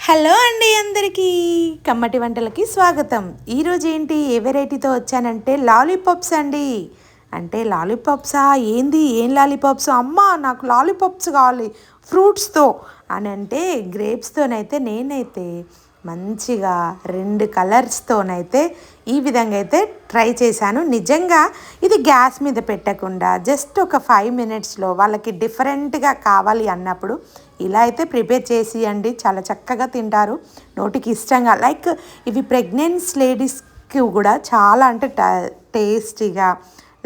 Hello అండి, అందరికీ కమ్మటి వంటలకి స్వాగతం. ఈరోజు ఏంటి ఏ వెరైటీతో వచ్చానంటే లాలీపాప్స్ అండి. అంటే లాలీపాప్సా ఏంది, ఏం లాలీపాప్స్ అమ్మా, నాకు లాలీపాప్స్ కావాలి ఫ్రూట్స్తో అని అంటే గ్రేప్స్తోనైతే నేనైతే మంచిగా 2 కలర్స్తోనైతే ఈ విధంగా అయితే ట్రై చేశాను. నిజంగా ఇది గ్యాస్ మీద పెట్టకుండా జస్ట్ ఒక 5 మినిట్స్లో వాళ్ళకి డిఫరెంట్గా కావాలి అన్నప్పుడు ఇలా అయితే ప్రిపేర్ చేసి అండి, చాలా చక్కగా తింటారు నోటికి ఇష్టంగా. లైక్ ఇవి ప్రెగ్నెన్స్ లేడీస్కి కూడా చాలా అంటే టేస్టీగా,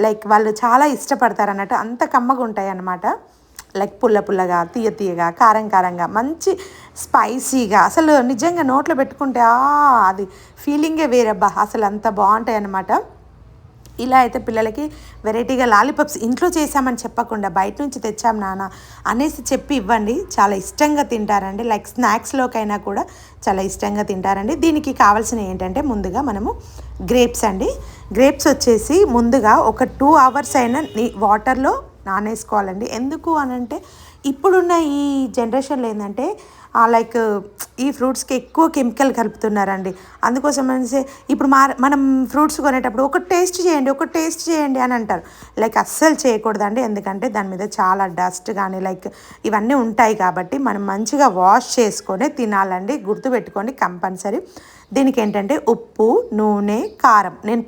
లైక్ వాళ్ళు చాలా ఇష్టపడతారు అన్నట్టు, అంత కమ్మగా ఉంటాయి అన్నమాట. లైక్ పుల్ల పుల్లగా, తీయ తీయగా, కారం కారంగా, మంచి స్పైసీగా, అసలు నిజంగా నోట్లో పెట్టుకుంటే అది ఫీలింగే వేరబ్బా, అసలు అంత బాగుంటాయి అన్నమాట. ఇలా అయితే పిల్లలకి వెరైటీగా లాలీపాప్స్ ఇంట్లో చేసామని చెప్పకుండా బయట నుంచి తెచ్చాం నాన్న అనేసి చెప్పి ఇవ్వండి, చాలా ఇష్టంగా తింటారండి. లైక్ స్నాక్స్లోకైనా కూడా చాలా ఇష్టంగా తింటారండి. దీనికి కావాల్సినవి ఏంటంటే ముందుగా మనము గ్రేప్స్ అండి. గ్రేప్స్ వచ్చేసి ముందుగా ఒక 2 అవర్స్ అయినా వాటర్లో నానేసుకోవాలండి. ఎందుకు అనంటే ఇప్పుడున్న ఈ జనరేషన్లో ఏంటంటే లైక్ ఈ ఫ్రూట్స్కి ఎక్కువ కెమికల్ కలుపుతున్నారండి. అందుకోసం అనేసి ఇప్పుడు మనం ఫ్రూట్స్ కొనేటప్పుడు ఒక టేస్ట్ చేయండి అని అంటారు. లైక్ అస్సలు చేయకూడదండి, ఎందుకంటే దాని మీద చాలా డస్ట్ కానీ లైక్ ఇవన్నీ ఉంటాయి కాబట్టి మనం మంచిగా వాష్ చేసుకొని తినాలండి. గుర్తుపెట్టుకోండి కంపల్సరీ. దీనికి ఏంటంటే ఉప్పు, నూనె, కారం, నేను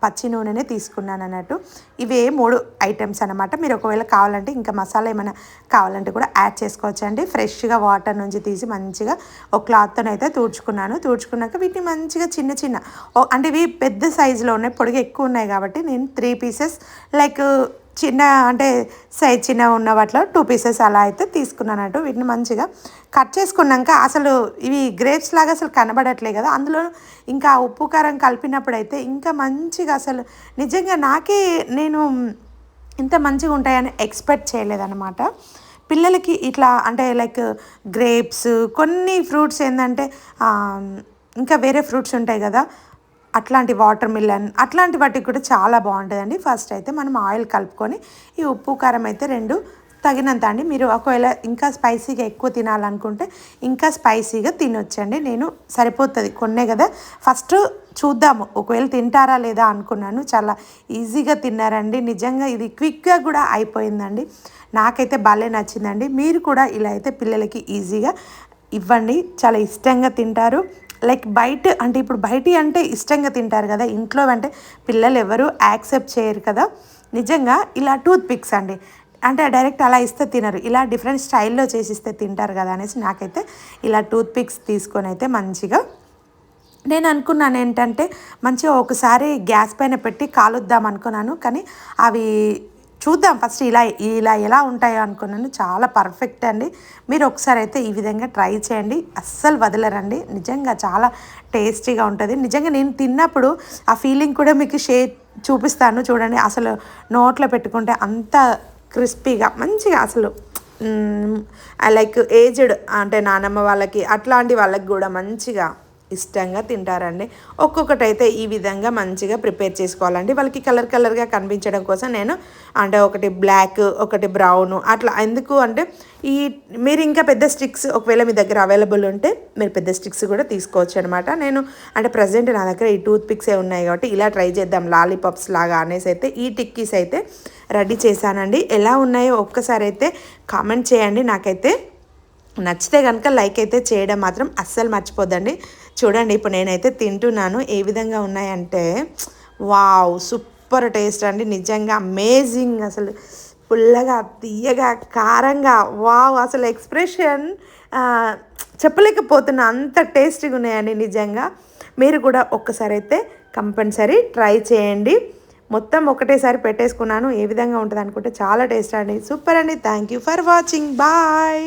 పచ్చి నూనెనే తీసుకున్నాను అన్నట్టు. ఇవే 3 ఐటమ్స్ అనమాట. మీరు ఒకవేళ కావాలంటే ఇంకా మసాలా ఏమైనా కావాలంటే కూడా యాడ్ చేసుకోవచ్చండి. ఫ్రెష్గా వాటర్ నుంచి తీసి మంచిగా ఒక క్లాత్తో అయితే తుడుచుకున్నాక వీటిని మంచిగా చిన్న చిన్న అంటే ఇవి పెద్ద సైజులో ఉన్నాయి, పొడిగా ఎక్కువ ఉన్నాయి కాబట్టి నేను 3 పీసెస్ లైక్ చిన్న అంటే సైజ్ చిన్న ఉన్న వాటిలో 2 పీసెస్ అలా అయితే తీసుకున్నానట్టు. వీటిని మంచిగా కట్ చేసుకున్నాక అసలు ఇవి గ్రేప్స్ లాగా అసలు కనబడట్లే కదా, అందులో ఇంకా ఉప్పు కారం కలిపినప్పుడు అయితే ఇంకా మంచిగా, అసలు నిజంగా నేను ఇంత మంచిగా ఉంటాయని ఎక్స్పెక్ట్ చేయలేదన్నమాట. పిల్లలకి ఇట్లా అంటే లైక్ గ్రేప్స్, కొన్ని ఫ్రూట్స్ ఏంటంటే ఇంకా వేరే ఫ్రూట్స్ ఉంటాయి కదా, అట్లాంటి వాటర్ మిలన్ అట్లాంటి వాటికి కూడా చాలా బాగుంటుందండి. ఫస్ట్ అయితే మనం ఆయిల్ కలుపుకొని ఈ ఉప్పు కారం అయితే 2 తగినంత అండి. మీరు ఒకవేళ ఇంకా స్పైసీగా ఎక్కువ తినాలనుకుంటే ఇంకా స్పైసీగా తినొచ్చండి. నేను సరిపోతుంది కొన్నే కదా, ఫస్ట్ చూద్దాము ఒకవేళ తింటారా లేదా అనుకున్నాను. చాలా ఈజీగా తిన్నారండి. నిజంగా ఇది క్విక్గా కూడా అయిపోయిందండి. నాకైతే భలే నచ్చిందండి. మీరు కూడా ఇలా అయితే పిల్లలకి ఈజీగా ఇవ్వండి, చాలా ఇష్టంగా తింటారు. లైక్ బయట అంటే ఇప్పుడు బయటి అంటే ఇష్టంగా తింటారు కదా, ఇంట్లో అంటే పిల్లలు ఎవరు యాక్సెప్ట్ చేయరు కదా. నిజంగా ఇలా టూత్ పిక్స్ అండి, అంటే డైరెక్ట్ అలా ఇస్తే తినరు, ఇలా డిఫరెంట్ స్టైల్లో చేసిస్తే తింటారు కదా అనేసి నాకైతే ఇలా టూత్ పిక్స్ తీసుకొని అయితే మంచిగా నేను అనుకున్నాను ఏంటంటే మంచిగా ఒకసారి గ్యాస్ పైన పెట్టి కాలుద్దాం అనుకున్నాను, కానీ అవి చూద్దాం ఫస్ట్ ఇలా ఇలా ఎలా ఉంటాయో అనుకున్నాను. చాలా పర్ఫెక్ట్ అండి. మీరు ఒకసారి అయితే ఈ విధంగా ట్రై చేయండి, అస్సలు వదలరండి. నిజంగా చాలా టేస్టీగా ఉంటుంది. నిజంగా నేను తిన్నప్పుడు ఆ ఫీలింగ్ కూడా మీకు చూపిస్తాను చూడండి. అసలు నోట్లో పెట్టుకుంటే అంత క్రిస్పీగా మంచిగా, అసలు లైక్ ఏజ్డ్ అంటే నానమ్మ వాళ్ళకి అట్లాంటి వాళ్ళకి కూడా మంచిగా ఇష్టంగా తింటారండి. ఒక్కొక్కటి అయితే ఈ విధంగా మంచిగా ప్రిపేర్ చేసుకోవాలండి. వాళ్ళకి కలర్గా కనిపించడం కోసం నేను అంటే ఒకటి బ్లాక్, ఒకటి బ్రౌన్ అట్లా. ఎందుకు అంటే మీరు ఇంకా పెద్ద స్టిక్స్ ఒకవేళ మీ దగ్గర అవైలబుల్ ఉంటే మీరు పెద్ద స్టిక్స్ కూడా తీసుకోవచ్చు అనమాట. నేను అంటే ప్రజెంట్ నా దగ్గర ఈ టూత్ పిక్సే ఉన్నాయి కాబట్టి ఇలా ట్రై చేద్దాం లాలీపాప్స్ లాగా అనేసి అయితే ఈ టిక్కీస్ అయితే రెడీ చేశానండి. ఎలా ఉన్నాయో ఒక్కసారి అయితే కామెంట్ చేయండి. నాకైతే నచ్చితే కనుక లైక్ అయితే చేయడం మాత్రం అస్సలు మర్చిపోద్దండి. చూడండి ఇప్పుడు నేనైతే తింటున్నాను, ఏ విధంగా ఉన్నాయంటే వావ్, సూపర్ టేస్ట్ అండి. నిజంగా అమేజింగ్, అసలు పుల్లగా, తీయగా, కారంగా, వావ్, అసలు ఎక్స్ప్రెషన్ చెప్పలేకపోతున్నా, అంత టేస్టీగా ఉన్నాయండి. నిజంగా మీరు కూడా ఒక్కసారి అయితే కంపల్సరీ ట్రై చేయండి. మొత్తం ఒకటేసారి పెట్టేసుకున్నాను, ఏ విధంగా ఉంటుంది అనుకుంటే చాలా టేస్ట్ అండి, సూపర్ అండి. Thank you for watching, bye.